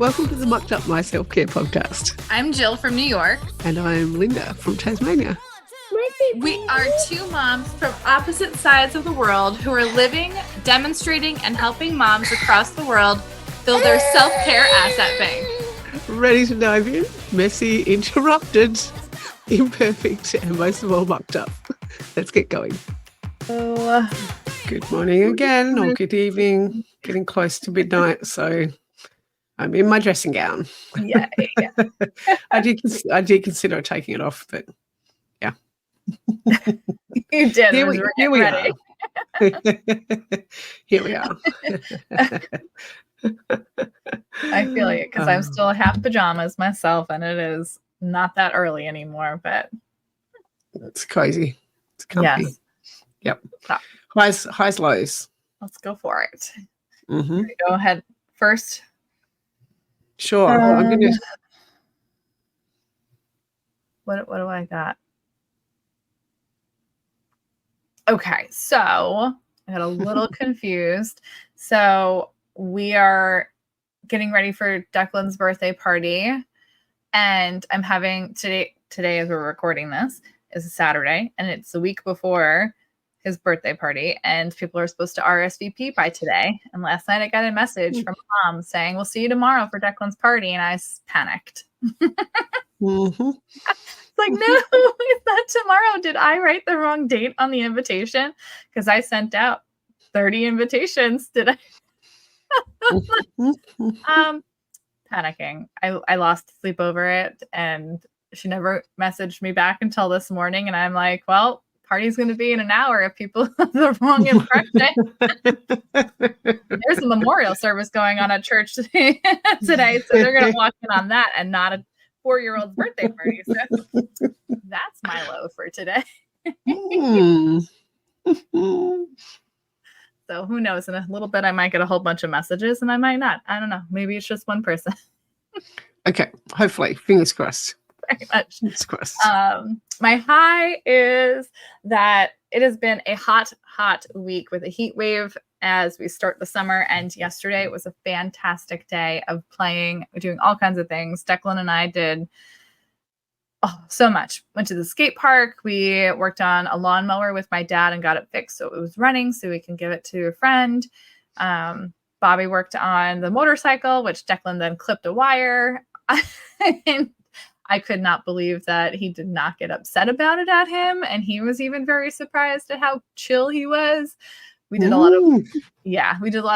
Welcome to the Mucked Up My Self-Care podcast. I'm Jill from New York. And I'm Linda from Tasmania. We are two moms from opposite sides of the world who are living, demonstrating, and helping moms across the world build their self-care asset bank. Ready to dive in? Messy, interrupted, imperfect, and most of all mucked up. Let's get going. Good morning again, or good evening. Getting close to midnight, so I'm in my dressing gown. Yeah. I did consider taking it off, but yeah. You did. Here we are. Here we are. I feel you, because I'm still half pajamas myself, and it is not that early anymore, but it's crazy. It's comfy. Yes. Yep. Stop. Highs, lows. Let's go for it. Mm-hmm. Go ahead first. Sure. I'm gonna. What do I got? Okay, so I got a little confused. So we are getting ready for Declan's birthday party, and I'm having today as we're recording this is a Saturday, and it's the week before his birthday party, and people are supposed to RSVP by today. And last night I got a message from mom saying, "We'll see you tomorrow for Declan's party," and I panicked. Mm-hmm. It's like, no, it's not tomorrow. Did I write the wrong date on the invitation? Because I sent out 30 invitations. Did I? Panicking. I lost sleep over it, and she never messaged me back until this morning. And I'm like, well, party's going to be in an hour if people have the wrong impression. There's a memorial service going on at church today, so they're going to walk in on that and not a 4-year-old's birthday party. So that's my low for today. So who knows? In a little bit, I might get a whole bunch of messages, and I might not. I don't know. Maybe it's just one person. Okay. Hopefully. Fingers crossed. Very much. Fingers crossed. My high is that it has been a hot week with a heat wave as we start the summer. And yesterday was a fantastic day of playing, doing all kinds of things. Declan and I did so much. Went to the skate park. We worked on a lawnmower with my dad and got it fixed so it was running so we can give it to a friend. Bobby worked on the motorcycle, which Declan then clipped a wire. And I could not believe that he did not get upset about it at him. And he was even very surprised at how chill he was. We did a lot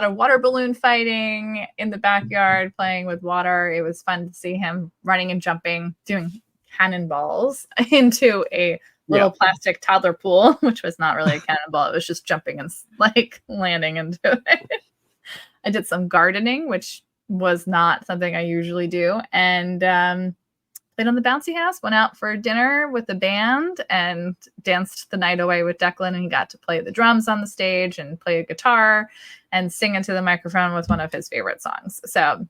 of water balloon fighting in the backyard, playing with water. It was fun to see him running and jumping, doing cannonballs into a little plastic toddler pool, which was not really a cannonball. It was just jumping and like landing into it. I did some gardening, which was not something I usually do. And played on the bouncy house, went out for dinner with the band and danced the night away with Declan. And he got to play the drums on the stage and play a guitar and sing into the microphone with one of his favorite songs. So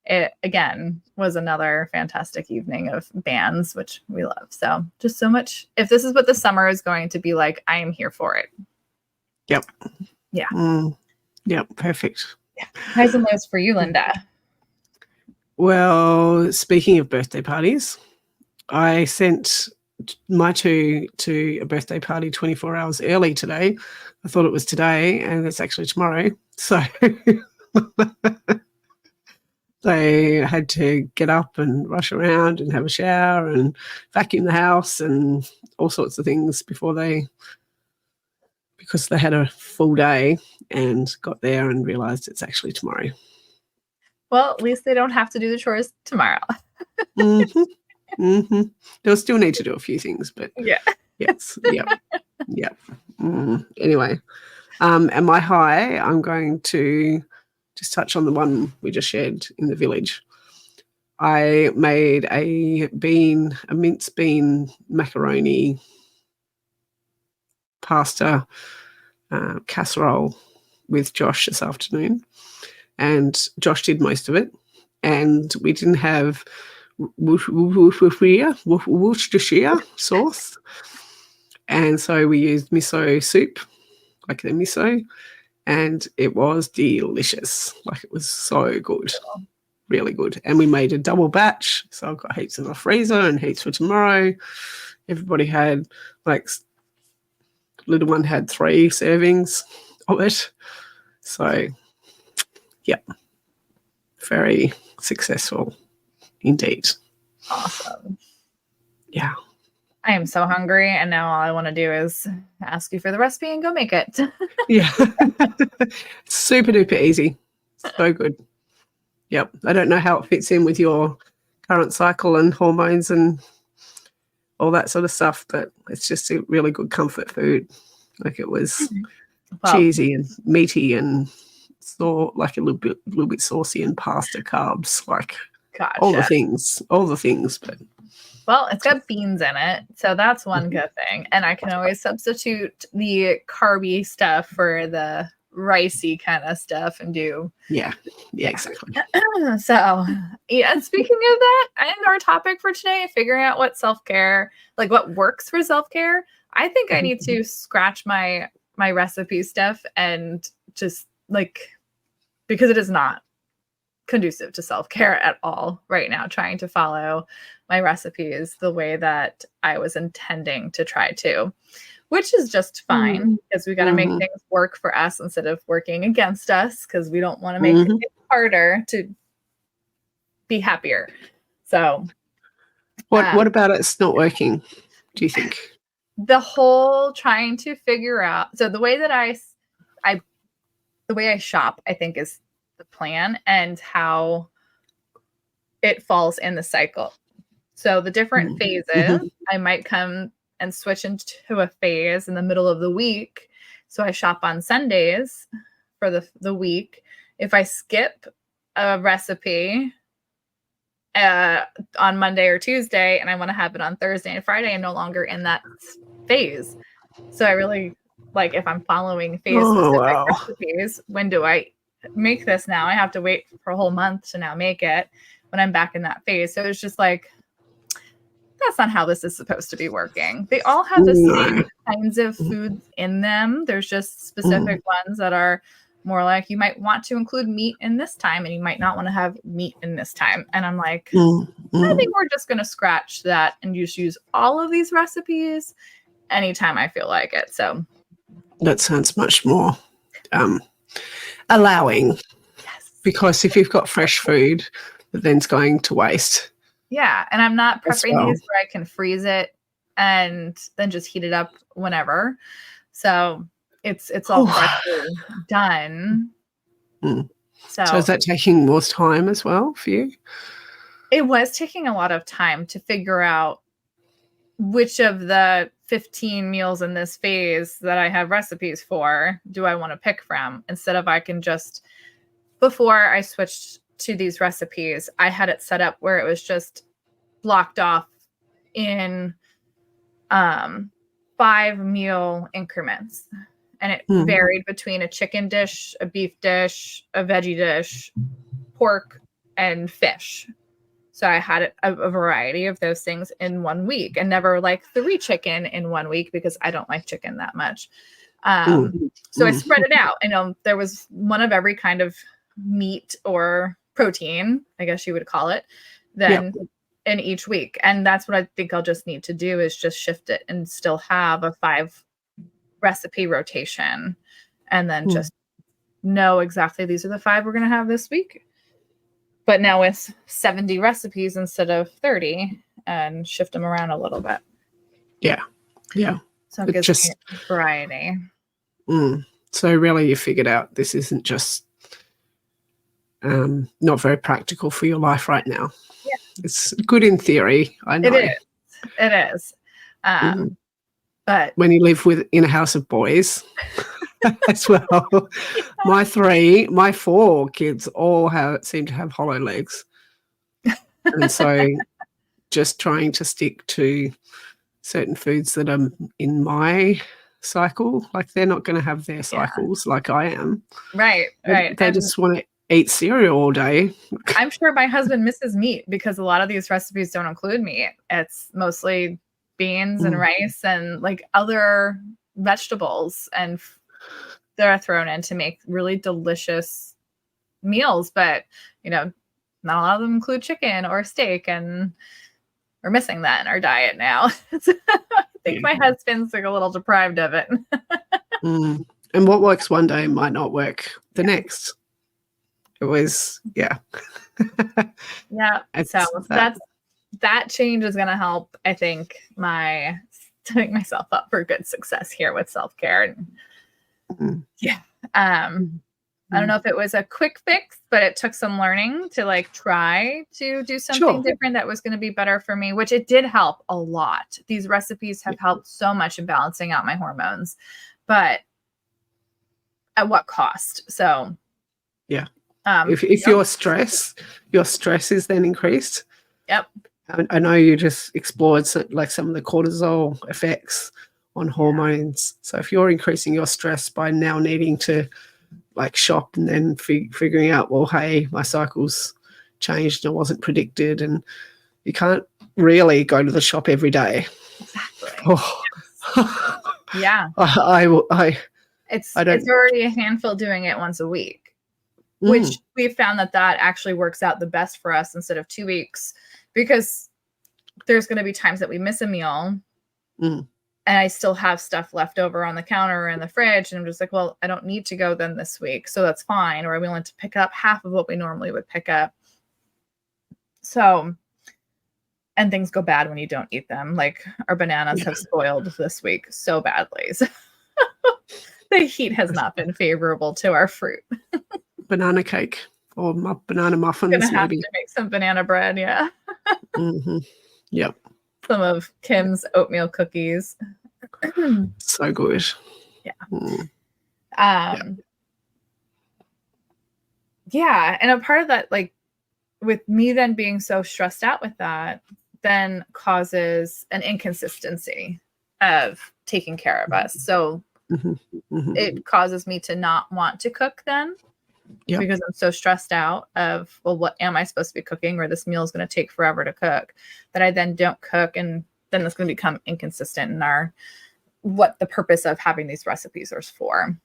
it, again, was another fantastic evening of bands, which we love. So just so much. If this is what the summer is going to be like, I am here for it. Yep. Yeah. Yep. Perfect. Yeah. Highs and lows for you, Linda. Well, speaking of birthday parties, I sent my two to a birthday party 24 hours early today. I thought it was today, and it's actually tomorrow. So they had to get up and rush around and have a shower and vacuum the house and all sorts of things because they had a full day and got there and realised it's actually tomorrow. Well, at least they don't have to do the chores tomorrow. They'll still need to do a few things, but yes, yep. Anyway, and my high, I'm going to just touch on the one we just shared in the village. I made a minced bean macaroni pasta casserole with Josh this afternoon. And Josh did most of it. And we didn't have Worcestershire sauce. And so we used miso soup, like the miso, and it was delicious. Like, it was so good. really good. And we made a double batch. So I've got heaps in the freezer and heaps for tomorrow. Everybody had, like, little one had 3 servings of it. So, yeah, very successful indeed. Awesome. Yeah. I am so hungry, and now all I want to do is ask you for the recipe and go make it. Yeah. Super duper easy. So good. Yep. I don't know how it fits in with your current cycle and hormones and all that sort of stuff, but it's just a really good comfort food. Like, it was cheesy and meaty and like a little bit saucy and pasta carbs, like all the things, but well, it's got beans in it, so that's one good thing. And I can always substitute the carby stuff for the ricey kind of stuff and do. Yeah, exactly. So, yeah, and speaking of that, and our topic for today, figuring out what self-care, like what works for self-care, I think I need to scratch my recipe stuff and just, like, because it is not conducive to self-care at all right now, trying to follow my recipes the way that I was intending to try to, which is just fine because we got to make things work for us instead of working against us, because we don't want to make it harder to be happier. So what about it's not working, do you think? The whole trying to figure out, so the way that I shop, I think, is the plan, and how it falls in the cycle. So the different phases, I might come and switch into a phase in the middle of the week. So I shop on Sundays for the week. If I skip a recipe on Monday or Tuesday and I want to have it on Thursday and Friday, I'm no longer in that phase. So I really, like, if I'm following phase-specific recipes, when do I make this now? I have to wait for a whole month to now make it when I'm back in that phase. So it's just like, that's not how this is supposed to be working. They all have the same kinds of foods in them. There's just specific ones that are more like, you might want to include meat in this time and you might not want to have meat in this time. And I'm like, I think we're just going to scratch that and just use all of these recipes anytime I feel like it. So that sounds much more allowing, because if you've got fresh food that then's going to waste. Yeah, and I'm not prepping these where I can freeze it and then just heat it up whenever. So it's all freshly done. So is that taking more time as well for you? It was taking a lot of time to figure out which of the 15 meals in this phase that I have recipes for do I want to pick from, instead of I can just, before I switched to these recipes, I had it set up where it was just blocked off in 5 meal increments. And it varied between a chicken dish, a beef dish, a veggie dish, pork, and fish. So I had a variety of those things in 1 week, and never like 3 chicken in 1 week because I don't like chicken that much. So I spread it out. There was one of every kind of meat or protein, I guess you would call it, then in each week. And that's what I think I'll just need to do, is just shift it and still have a 5 recipe rotation, and then just know exactly these are the 5 we're going to have this week. But now with 70 recipes instead of 30, and shift them around a little bit. Yeah. So it gives me variety. So really you figured out this isn't just not very practical for your life right now. Yeah. It's good in theory, I know. It is. But when you live in a house of boys as well. My 4 kids all seem to have hollow legs. And so just trying to stick to certain foods that are in my cycle, like they're not going to have their cycles like I am. Right. They just want to eat cereal all day. I'm sure my husband misses meat, because a lot of these recipes don't include meat. It's mostly beans and rice and like other vegetables, and they're thrown in to make really delicious meals. But not a lot of them include chicken or steak, and we're missing that in our diet now. So I think my husband's like a little deprived of it. And what works one day might not work the next. It was, yeah. So that change is going to help, I think, setting myself up for good success here with self-care. Yeah. I don't know if it was a quick fix, but it took some learning to like try to do something different that was going to be better for me, which it did help a lot. These recipes have helped so much in balancing out my hormones, but at what cost? So yeah. If your stress is then increased. Yep. I know you just explored some of the cortisol effects on hormones. So if you're increasing your stress by now needing to like shop and then figuring out, well, hey, my cycle's changed and it wasn't predicted, and you can't really go to the shop every day. Exactly. Yeah. It's already a handful doing it once a week, which we found that actually works out the best for us instead of 2 weeks, because there's going to be times that we miss a meal and I still have stuff left over on the counter or in the fridge. And I'm just like, well, I don't need to go then this week, so that's fine. Or I'm willing to pick up half of what we normally would pick up. So, and things go bad when you don't eat them. Like our bananas have spoiled this week so badly. So the heat has not been favorable to our fruit. Banana cake or banana muffins. Gonna have to make some banana bread. Yeah. Yep. Some of Kim's oatmeal cookies. So good. Yeah. Yeah. And a part of that, like with me then being so stressed out with that, then causes an inconsistency of taking care of us. So it causes me to not want to cook then. Yep. Because I'm so stressed out of, well, what am I supposed to be cooking, or this meal is going to take forever to cook, that I then don't cook, and then that's going to become inconsistent in what the purpose of having these recipes is for.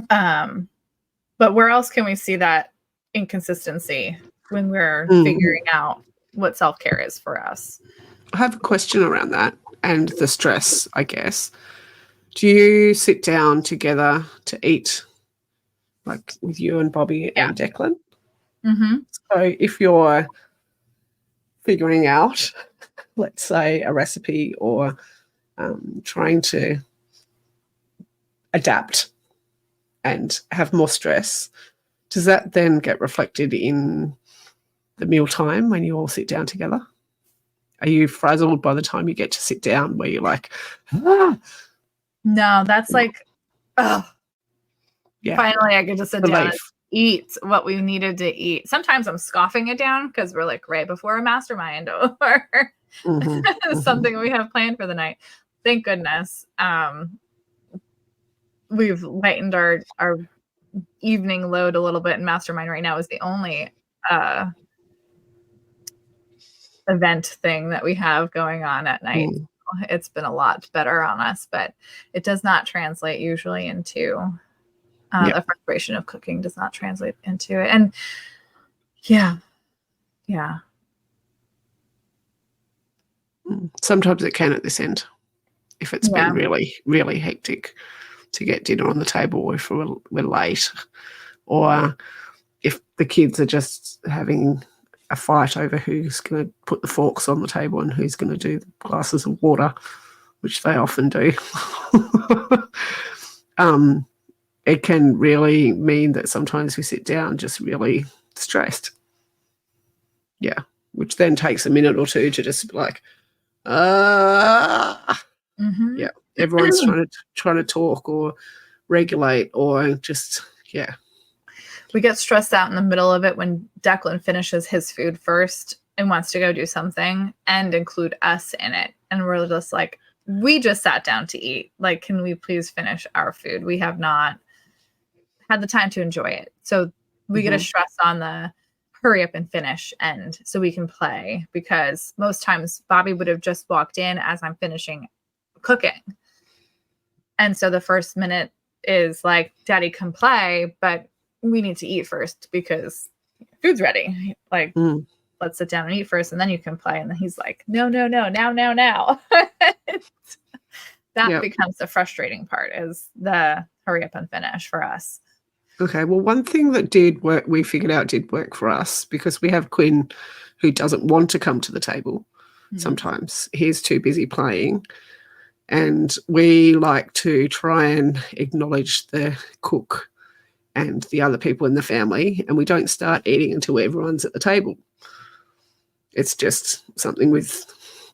But where else can we see that inconsistency when we're figuring out what self-care is for us? I have a question around that and the stress, I guess. Do you sit down together to eat, like with you and Bobby and Declan? So if you're figuring out, let's say, a recipe or trying to adapt and have more stress, does that then get reflected in the mealtime when you all sit down together? Are you frazzled by the time you get to sit down where you're like, No, that's like, oh, finally I get to sit down and eat what we needed to eat. Sometimes I'm scoffing it down because we're like right before a mastermind or something we have planned for the night. Thank goodness. We've lightened our evening load a little bit, and mastermind right now is the only event thing that we have going on at night. It's been a lot better on us, but it does not translate usually into the frustration of cooking does not translate into it. And sometimes it can at this end, if it's been really, really hectic to get dinner on the table, if we're late, or if the kids are just having a fight over who's going to put the forks on the table and who's going to do the glasses of water, which they often do. It can really mean that sometimes we sit down just really stressed. Yeah, which then takes a minute or two to just be like, yeah, everyone's trying to talk or regulate or just, We get stressed out in the middle of it when Declan finishes his food first and wants to go do something and include us in it. And we're just like, we just sat down to eat. Like, can we please finish our food? We have not had the time to enjoy it. So we get a stress on the hurry up and finish end so we can play, because most times Bobby would have just walked in as I'm finishing cooking. And so the first minute is like, Daddy, come play, but we need to eat first because food's ready. Like, let's sit down and eat first, and then you can play. And then he's like, no, now. That becomes the frustrating part, is the hurry up and finish for us. Okay, well, one thing that did work, we figured out did work for us, because we have Quinn who doesn't want to come to the table sometimes. He's too busy playing. And we like to try and acknowledge the cook and the other people in the family, and we don't start eating until everyone's at the table. It's just something we've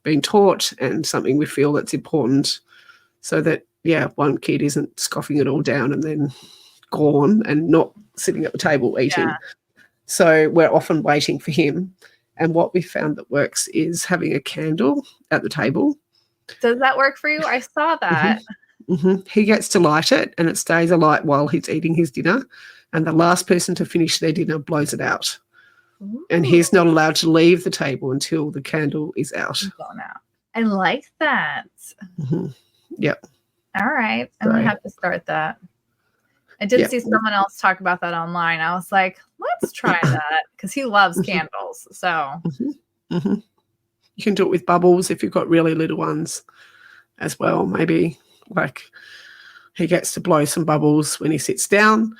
been taught and something we feel that's important, so that, one kid isn't scoffing it all down and then gone and not sitting at the table eating. Yeah. So we're often waiting for him. And what we found that works is having a candle at the table. Does that work for you? I saw that. He gets to light it, and it stays alight while he's eating his dinner. And the last person to finish their dinner blows it out. Ooh. And he's not allowed to leave the table until the candle is out. I like that. Yep. All right. I'm going to have to start that. I did see someone else talk about that online. I was like, let's try that, because he loves candles. So you can do it with bubbles if you've got really little ones as well. Maybe like he gets to blow some bubbles when he sits down,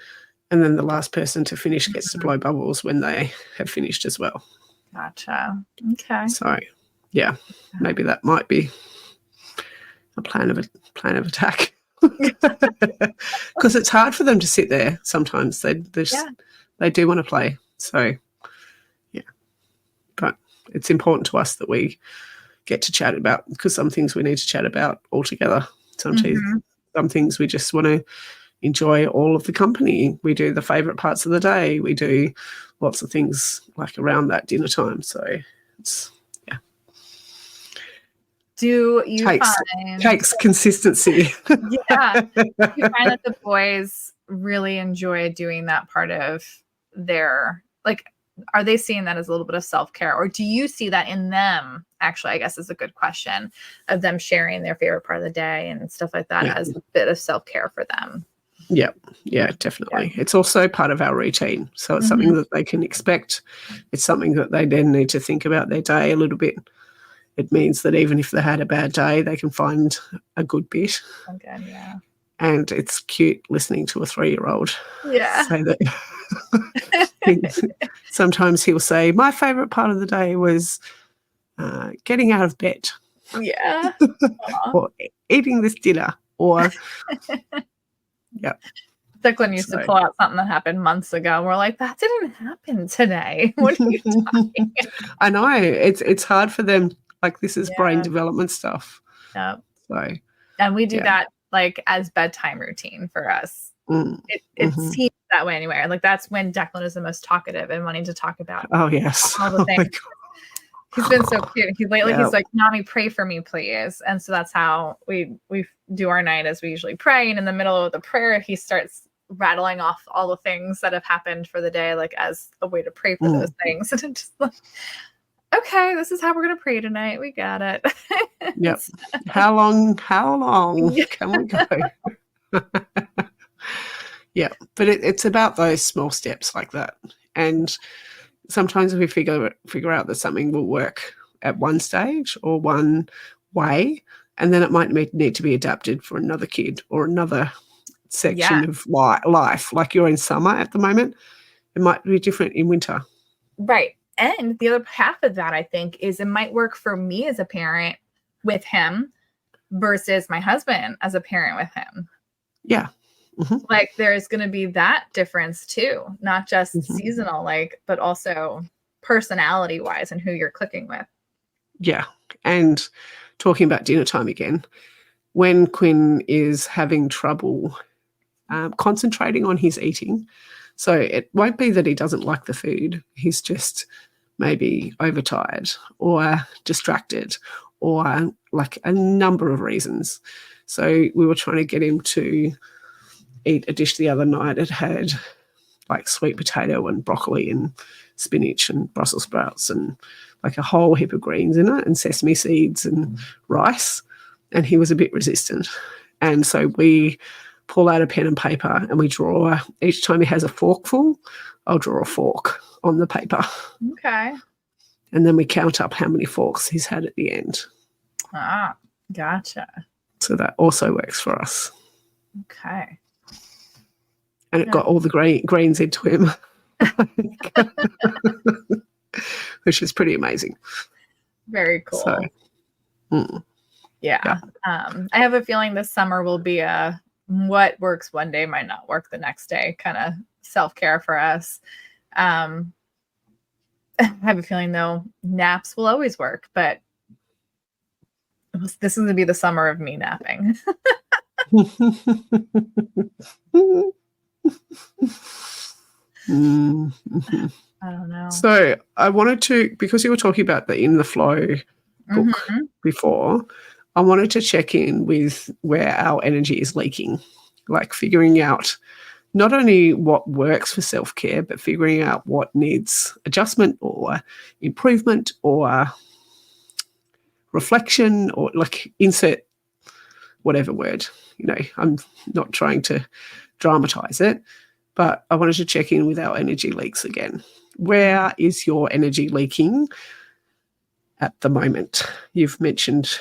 and then the last person to finish gets to blow bubbles when they have finished as well. Gotcha. Okay. So, maybe that might be a plan of attack, because it's hard for them to sit there sometimes. They do want to play. So, but it's important to us that we get to chat about, because some things we need to chat about all together. Some things we just want to enjoy all of the company. We do the favourite parts of the day. We do lots of things like around that dinner time. So it's Do you takes consistency? Do you find that the boys really enjoy doing that part of their, like, are they seeing that as a little bit of self-care, or do you see that in them? Actually, I guess is a good question, of them sharing their favorite part of the day and stuff like that as a bit of self-care for them. Yeah, definitely. It's also part of our routine. So it's something that they can expect. It's something that they then need to think about their day a little bit. It means that even if they had a bad day, they can find a good bit. Okay, yeah. And it's cute listening to a 3-year-old say that. Sometimes he'll say, my favourite part of the day was getting out of bed. Yeah. Or eating this dinner. Or, It's like when you used to pull out something that happened months ago. We're like, that didn't happen today. What are you talking about? I know. It's hard for them. Like, this is brain development stuff. Yeah. So, and we do that like as bedtime routine for us. It seems that way anyway. Like, that's when Declan is the most talkative and wanting to talk about all the things. He's been so cute. He's like, Mommy, pray for me, please. And so that's how we do our night, as we usually pray. And in the middle of the prayer, he starts rattling off all the things that have happened for the day, like as a way to pray for those things. And just like, okay, this is how we're going to pray tonight. We got it. Yep. How long can we go? Yeah. But it's about those small steps like that. And sometimes we figure out that something will work at one stage or one way, and then it might need to be adapted for another kid or another section of life. Like, you're in summer at the moment. It might be different in winter. Right. And the other half of that, I think, is it might work for me as a parent with him versus my husband as a parent with him. Yeah. Mm-hmm. Like, there's going to be that difference too, not just seasonal, but also personality wise and who you're cooking with. Yeah. And talking about dinner time again, when Quinn is having trouble concentrating on his eating, so it won't be that he doesn't like the food. He's just maybe overtired or distracted or like a number of reasons. So we were trying to get him to eat a dish the other night. It had like sweet potato and broccoli and spinach and Brussels sprouts and like a whole heap of greens in it and sesame seeds and rice. And he was a bit resistant. And so we pull out a pen and paper and we draw. Each time he has a forkful, I'll draw a fork on the paper. Okay. And then we count up how many forks he's had at the end. Ah, gotcha. So that also works for us. Okay. And it got all the greens into him, which is pretty amazing. Very cool. So, yeah. I have a feeling this summer will be a what works one day might not work the next day kind of self-care for us. I have a feeling, though, naps will always work, but this is going to be the summer of me napping. I don't know. So I wanted to, because you were talking about the In the Flow book before, I wanted to check in with where our energy is leaking, like figuring out not only what works for self-care, but figuring out what needs adjustment or improvement or reflection, or like insert whatever word. I'm not trying to dramatize it, but I wanted to check in with our energy leaks again. Where is your energy leaking at the moment? You've mentioned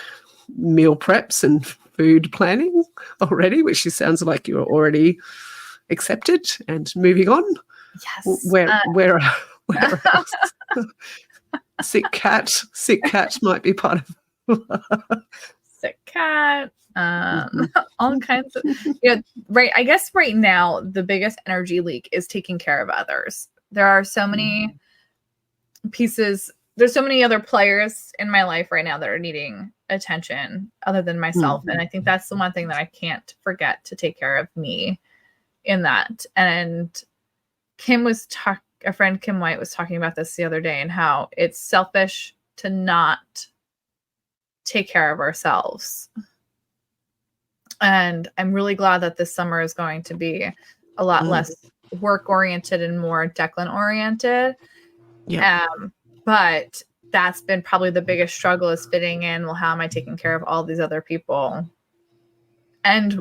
meal preps and food planning already, which sounds like you're already accepted and moving on. Yes. Where else? Sick cat might be part of sick cat. All kinds of right. I guess right now the biggest energy leak is taking care of others. There are so many pieces. There's so many other players in my life right now that are needing attention other than myself. And I think that's the one thing that I can't forget, to take care of me in that. And a friend, Kim White, was talking about this the other day, and how it's selfish to not take care of ourselves. And I'm really glad that this summer is going to be a lot less work-oriented and more Declan-oriented. Yeah. But that's been probably the biggest struggle, is fitting in. Well, how am I taking care of all these other people and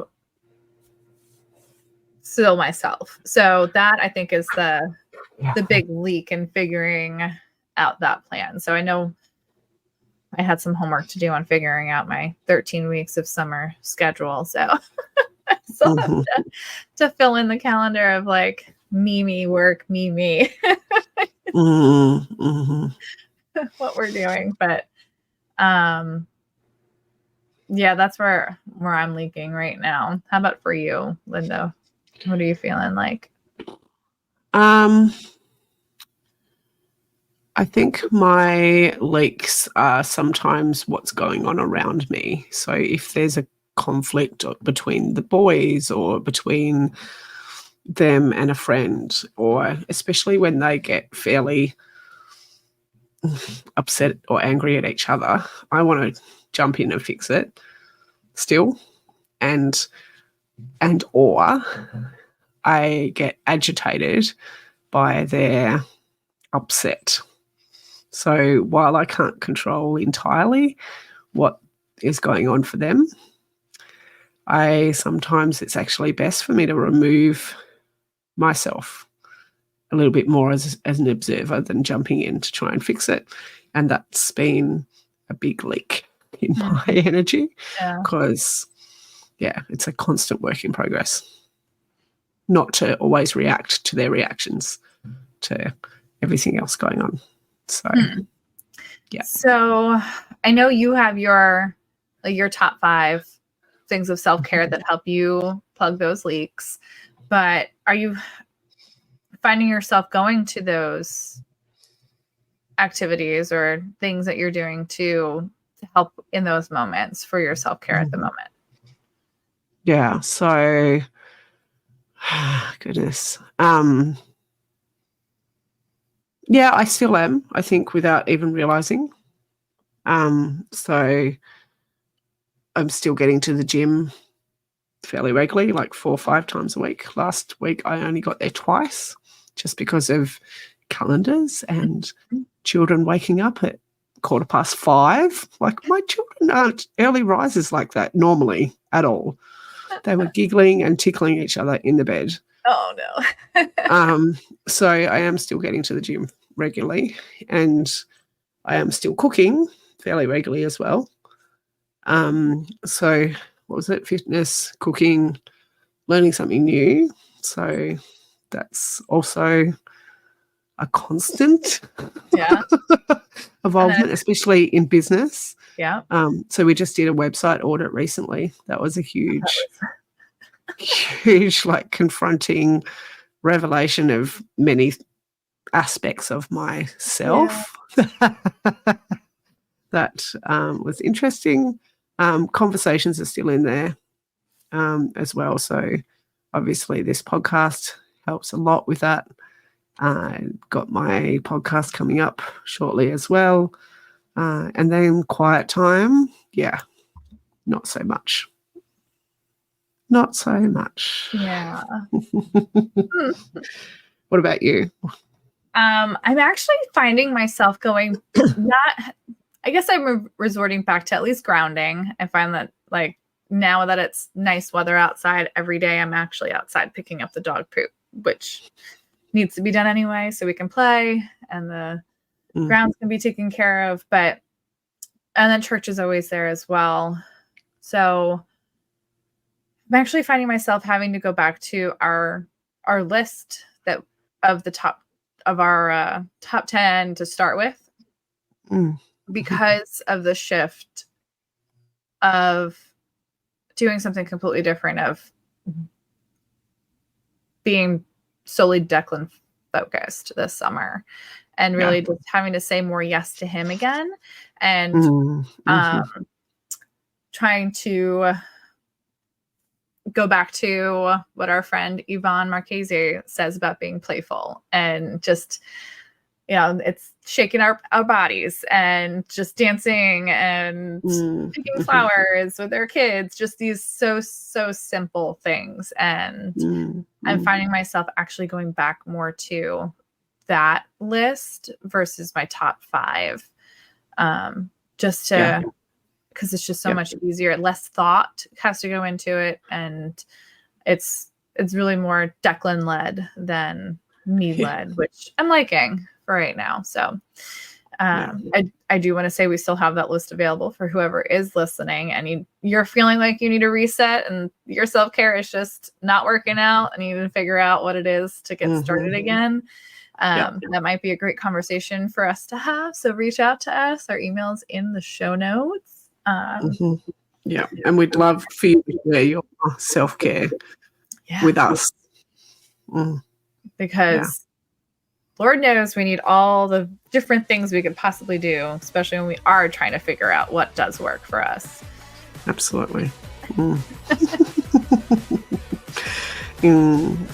still myself? So that, I think, is the big leak in figuring out that plan. So I know I had some homework to do on figuring out my 13 weeks of summer schedule. So I still have to fill in the calendar of like me, work, me. What we're doing. But yeah, that's where I'm leaking right now. How about for you, Linda? What are you feeling like? I think my leaks are sometimes what's going on around me. So if there's a conflict between the boys, or between them and a friend, or especially when they get fairly upset or angry at each other, I want to jump in and fix it still. Or I get agitated by their upset. So while I can't control entirely what is going on for them, sometimes it's actually best for me to remove myself a little bit more as an observer than jumping in to try and fix it. And that's been a big leak in my energy, because it's a constant work in progress. Not to always react to their reactions to everything else going on. So, yeah. So I know you have your top 5 things of self-care that help you plug those leaks, but are you finding yourself going to those activities or things that you're doing to help in those moments for your self-care at the moment? Yeah. So, goodness. Yeah, I still am, I think, without even realizing. So I'm still getting to the gym fairly regularly, like 4 or 5 times a week. Last week I only got there twice, just because of calendars and children waking up at 5:15. Like, my children aren't early risers like that normally at all. They were giggling and tickling each other in the bed. Oh, no. So I am still getting to the gym regularly, and I am still cooking fairly regularly as well. So what was it? Fitness, cooking, learning something new. So that's also a constant involvement, especially in business. Yeah. So we just did a website audit recently. That was a huge, like confronting revelation of many aspects of myself. That was interesting. Conversations are still in there as well. So obviously this podcast helps a lot with that. Got my podcast coming up shortly as well. And then quiet time, not so much. Not so much. Yeah. What about you? I'm actually finding myself going I guess I'm resorting back to at least grounding. I find that like now that it's nice weather outside every day, I'm actually outside picking up the dog poop, which needs to be done anyway so we can play and the grounds can be taken care of. And then church is always there as well. So I'm actually finding myself having to go back to our list of the top of our top 10 to start with because of the shift of doing something completely different, of being solely Declan focused this summer and really just having to say more yes to him again and trying to go back to what our friend Yvonne Marchese says about being playful and just, it's shaking our bodies and just dancing and picking flowers with their kids, just these so simple things. And I'm finding myself actually going back more to that list versus my top 5, just to, because it's just so much easier. Less thought has to go into it, and it's really more Declan led than me led, which I'm liking for right now. So I do want to say we still have that list available for whoever is listening, and you're feeling like you need a reset and your self-care is just not working out and you need to figure out what it is to get started again. That might be a great conversation for us to have. So reach out to us. Our email's in the show notes. And we'd love for you to share your self-care with us. Because Lord knows we need all the different things we could possibly do, especially when we are trying to figure out what does work for us. Absolutely.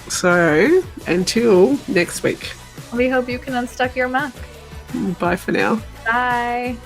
So until next week. We hope you can unstuck your muck. Bye for now. Bye.